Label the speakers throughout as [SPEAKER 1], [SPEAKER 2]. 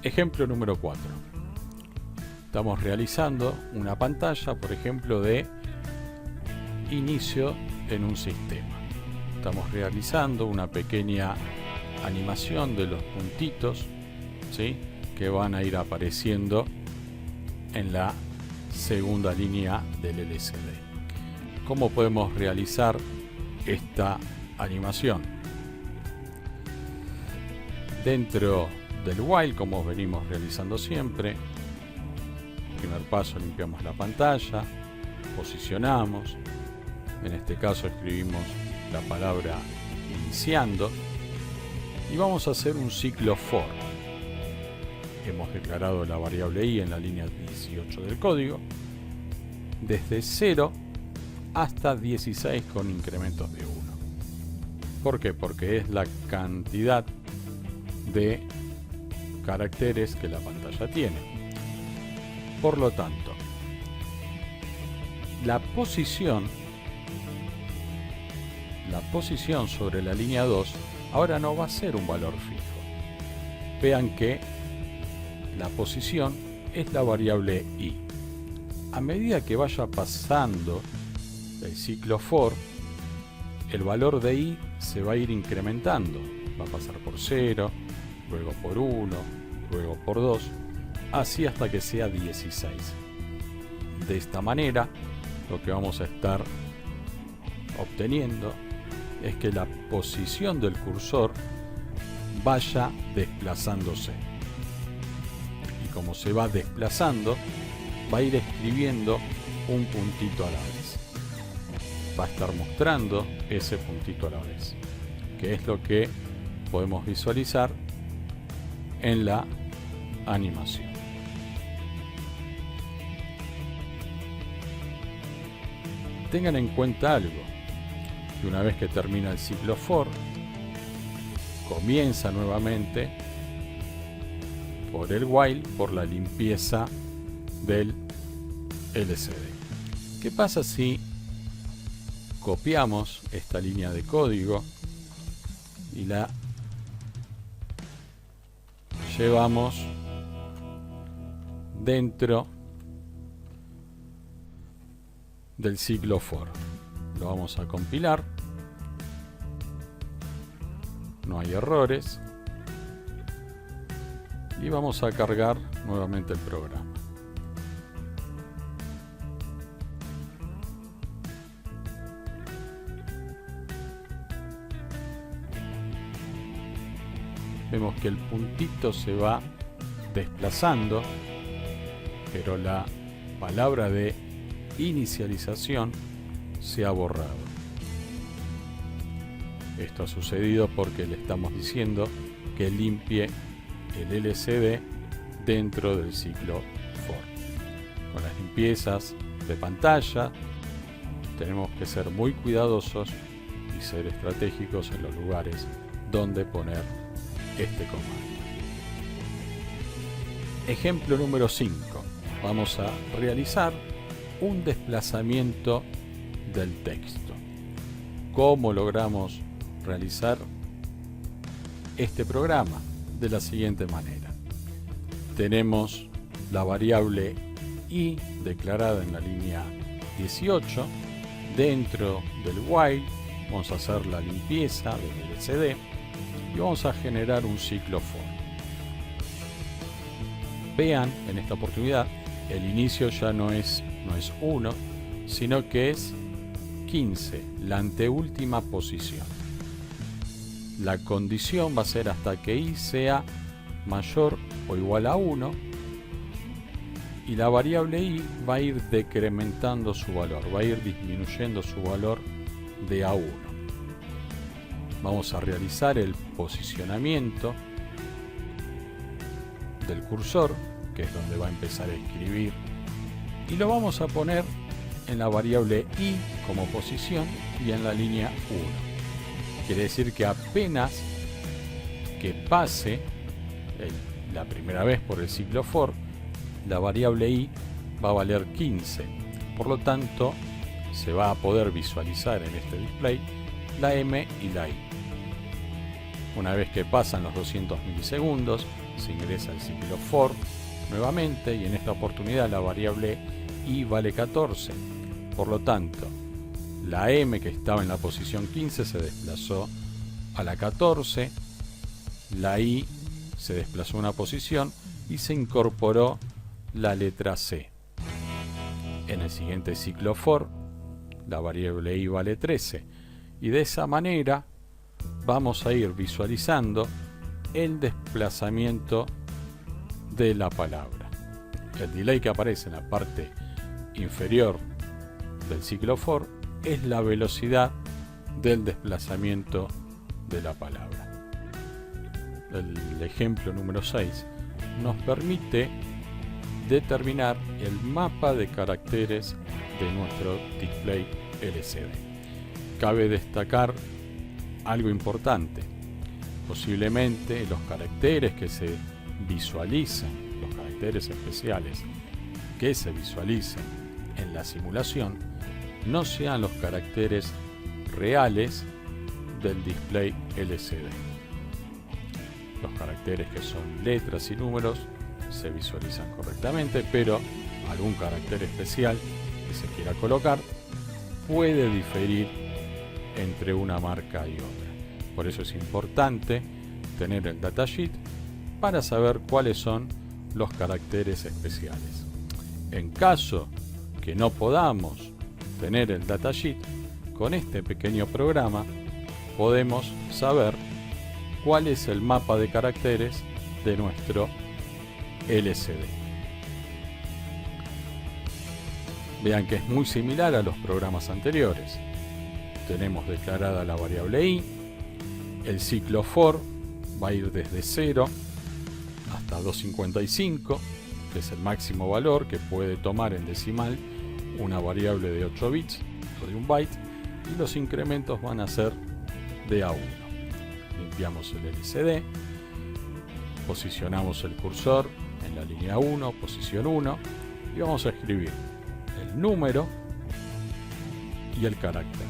[SPEAKER 1] Ejemplo número 4. Estamos realizando una pantalla, por ejemplo, de inicio en un sistema. Estamos realizando una pequeña animación de los puntitos, ¿sí?, que van a ir apareciendo en la segunda línea del LCD. ¿Cómo podemos realizar esta animación? Dentro del while, como venimos realizando siempre, primer paso, limpiamos la pantalla, posicionamos, en este caso escribimos la palabra iniciando y vamos a hacer un ciclo for. Hemos declarado la variable i en la línea 18 del código, desde 0 hasta 16 con incrementos de 1. ¿Por qué? Porque es la cantidad de caracteres que la pantalla tiene. Por lo tanto, la posición sobre la línea 2 ahora no va a ser un valor fijo. Vean que la posición es la variable i. A medida que vaya pasando el ciclo for, el valor de i se va a ir incrementando. Va a pasar por 0, luego por 1, luego por 2, así hasta que sea 16. De esta manera, lo que vamos a estar obteniendo es que la posición del cursor vaya desplazándose. Y como se va desplazando, va a ir escribiendo un puntito a la vez. Va a estar mostrando ese puntito a la vez, que es lo que podemos visualizar en la animación. Tengan en cuenta algo, que una vez que termina el ciclo for, comienza nuevamente por el while, por la limpieza del LCD. ¿Qué pasa si copiamos esta línea de código y la llevamos dentro del ciclo for? Lo vamos a compilar, no hay errores, y vamos a cargar nuevamente el programa. Vemos que el puntito se va desplazando, pero la palabra de inicialización se ha borrado. Esto ha sucedido porque le estamos diciendo que limpie el LCD dentro del ciclo for. Con las limpiezas de pantalla tenemos que ser muy cuidadosos y ser estratégicos en los lugares donde poner este comando. Ejemplo número 5. Vamos a realizar un desplazamiento del texto. ¿Cómo logramos realizar este programa? De la siguiente manera. Tenemos la variable i declarada en la línea 18. Dentro del while vamos a hacer la limpieza del LCD y vamos a generar un ciclo for. Vean, en esta oportunidad el inicio ya no es 1, sino que es 15, la anteúltima posición. La condición va a ser hasta que i sea mayor o igual a 1, y la variable i va a ir decrementando su valor, va a ir disminuyendo su valor de a 1. Vamos a realizar el posicionamiento del cursor, que es donde va a empezar a escribir, y lo vamos a poner en la variable i como posición y en la línea 1. Quiere decir que apenas que pase la primera vez por el ciclo for, la variable i va a valer 15. Por lo tanto, se va a poder visualizar en este display la m y la i. Una vez que pasan los 200 milisegundos, se ingresa el ciclo for nuevamente y en esta oportunidad la variable i vale 14. Por lo tanto, la m que estaba en la posición 15 se desplazó a la 14, la i se desplazó una posición y se incorporó la letra c. En el siguiente ciclo for, la variable i vale 13 y de esa manera vamos a ir visualizando el desplazamiento de la palabra. El delay que aparece en la parte inferior del ciclo for es la velocidad del desplazamiento de la palabra. El ejemplo número 6 nos permite determinar el mapa de caracteres de nuestro display LCD. Cabe destacar algo importante. Posiblemente los caracteres que se visualizan, los caracteres especiales que se visualicen en la simulación, no sean los caracteres reales del display LCD. Los caracteres que son letras y números se visualizan correctamente, pero algún carácter especial que se quiera colocar puede diferir entre una marca y otra. Por eso es importante tener el datasheet para saber cuáles son los caracteres especiales. En caso que no podamos tener el datasheet, con este pequeño programa podemos saber cuál es el mapa de caracteres de nuestro LCD. Vean que es muy similar a los programas anteriores. Tenemos declarada la variable i, el ciclo for va a ir desde 0 hasta 255, que es el máximo valor que puede tomar en decimal una variable de 8 bits o de 1 byte, y los incrementos van a ser de a 1. Limpiamos el LCD, posicionamos el cursor en la línea 1, posición 1, y vamos a escribir el número y el carácter.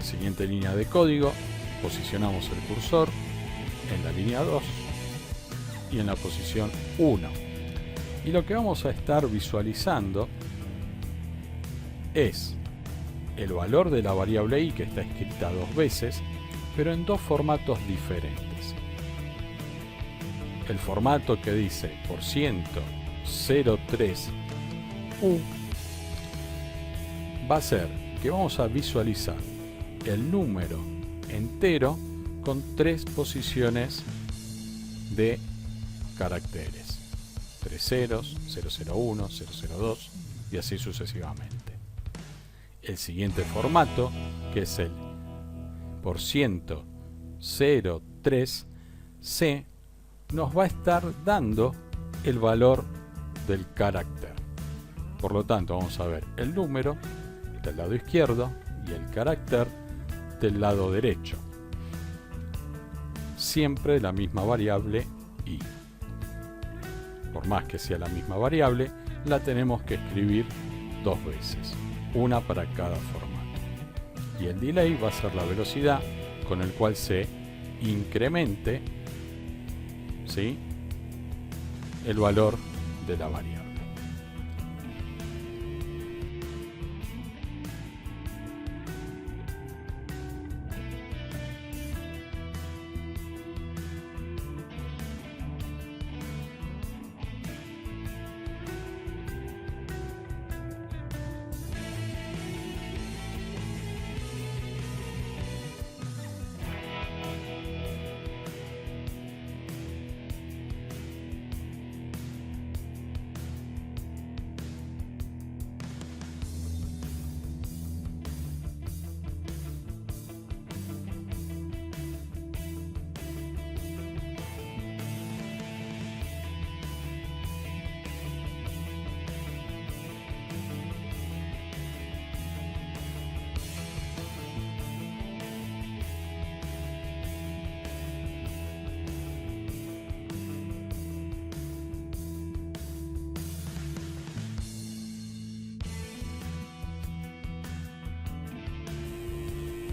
[SPEAKER 1] Siguiente línea de código, posicionamos el cursor en la línea 2 y en la posición 1. Y lo que vamos a estar visualizando es el valor de la variable i, que está escrita dos veces, pero en dos formatos diferentes. El formato que dice %03u va a ser que vamos a visualizar el número entero con 3 posiciones de caracteres: 3 ceros, 001, 002 y así sucesivamente. El siguiente formato, que es el %03c, nos va a estar dando el valor del carácter. Por lo tanto, vamos a ver el número del lado izquierdo y el carácter del lado derecho. Siempre la misma variable i. Por más que sea la misma variable, la tenemos que escribir dos veces, una para cada formato. Y el delay va a ser la velocidad con el cual se incremente, ¿sí?, el valor de la variable.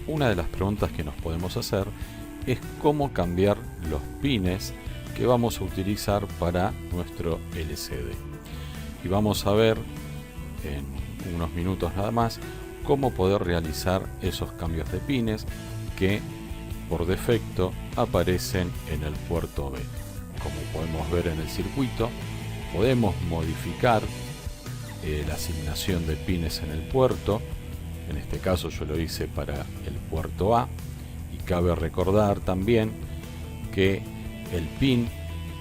[SPEAKER 1] Una de las preguntas que nos podemos hacer es cómo cambiar los pines que vamos a utilizar para nuestro LCD. Y vamos a ver en unos minutos nada más cómo poder realizar esos cambios de pines que por defecto aparecen en el puerto B. Como podemos ver en el circuito, podemos modificar la asignación de pines en el puerto. En este caso yo lo hice para el puerto A, y cabe recordar también que el pin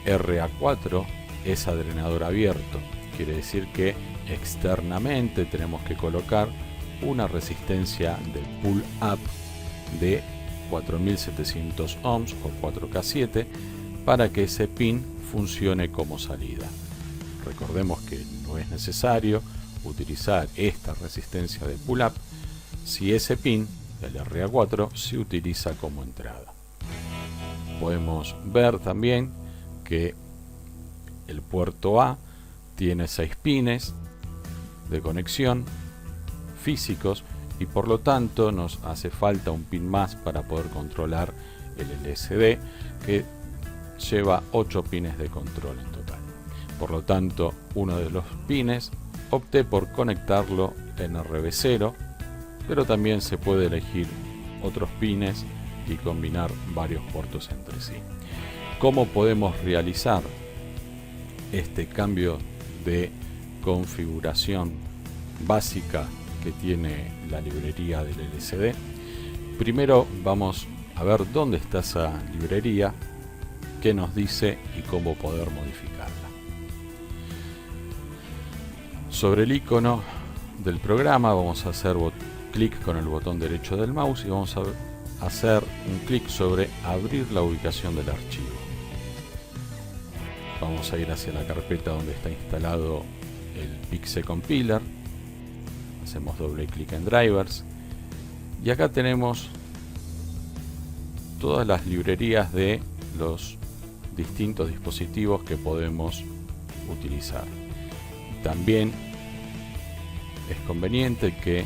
[SPEAKER 1] RA4 es adrenador abierto. Quiere decir que externamente tenemos que colocar una resistencia de pull up de 4700 ohms o 4K7 para que ese pin funcione como salida. Recordemos que no es necesario utilizar esta resistencia de pull up si ese pin, el RA4, se utiliza como entrada. Podemos ver también que el puerto A tiene 6 pines de conexión físicos y por lo tanto nos hace falta un pin más para poder controlar el LCD, que lleva 8 pines de control en total. Por lo tanto, uno de los pines opté por conectarlo en RB0, pero también se puede elegir otros pines y combinar varios puertos entre sí. ¿Cómo podemos realizar este cambio de configuración básica que tiene la librería del LCD? Primero vamos a ver dónde está esa librería, qué nos dice y cómo poder modificarla. Sobre el icono del programa vamos a hacer clic con el botón derecho del mouse y vamos a hacer un clic sobre abrir la ubicación del archivo. Vamos a ir hacia la carpeta donde está instalado el Pixel Compiler. Hacemos doble clic en drivers y acá tenemos todas las librerías de los distintos dispositivos que podemos utilizar. También es conveniente que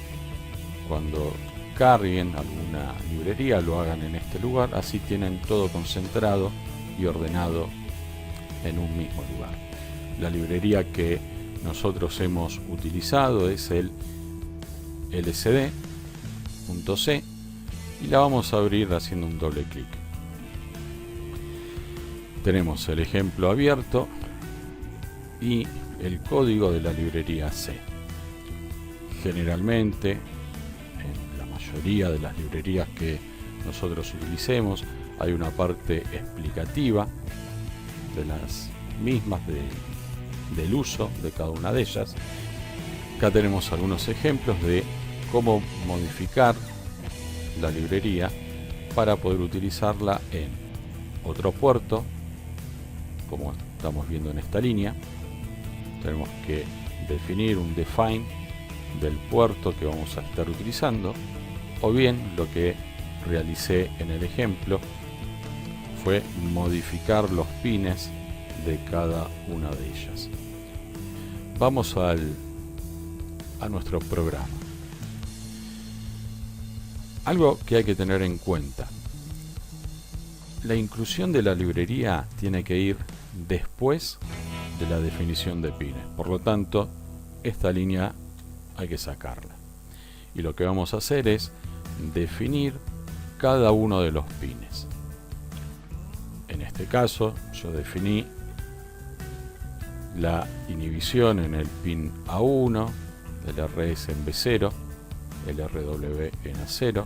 [SPEAKER 1] cuando carguen alguna librería lo hagan en este lugar, así tienen todo concentrado y ordenado en un mismo lugar. La librería que nosotros hemos utilizado es el lcd.c y la vamos a abrir haciendo un doble clic. Tenemos el ejemplo abierto y el código de la librería C. Generalmente, en la mayoría de las librerías que nosotros utilicemos, hay una parte explicativa de las mismas del uso de cada una de ellas. Acá tenemos algunos ejemplos de cómo modificar la librería para poder utilizarla en otro puerto, como estamos viendo en esta línea. Tenemos que definir un define del puerto que vamos a estar utilizando, o bien lo que realicé en el ejemplo fue modificar los pines de cada una de ellas. Vamos a nuestro programa. Algo que hay que tener en cuenta: la inclusión de la librería tiene que ir después de la definición de pines. Por lo tanto, esta línea hay que sacarla. Y lo que vamos a hacer es definir cada uno de los pines. En este caso, yo definí la inhibición en el pin A1, el RS en B0, el RW en A0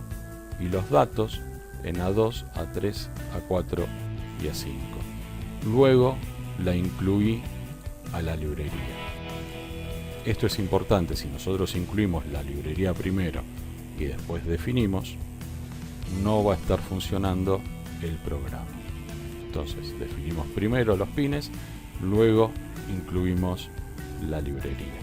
[SPEAKER 1] y los datos en A2, A3, A4 y A5. Luego la incluí a la librería. Esto es importante: si nosotros incluimos la librería primero y después definimos, no va a estar funcionando el programa. Entonces definimos primero los pines, luego incluimos la librería.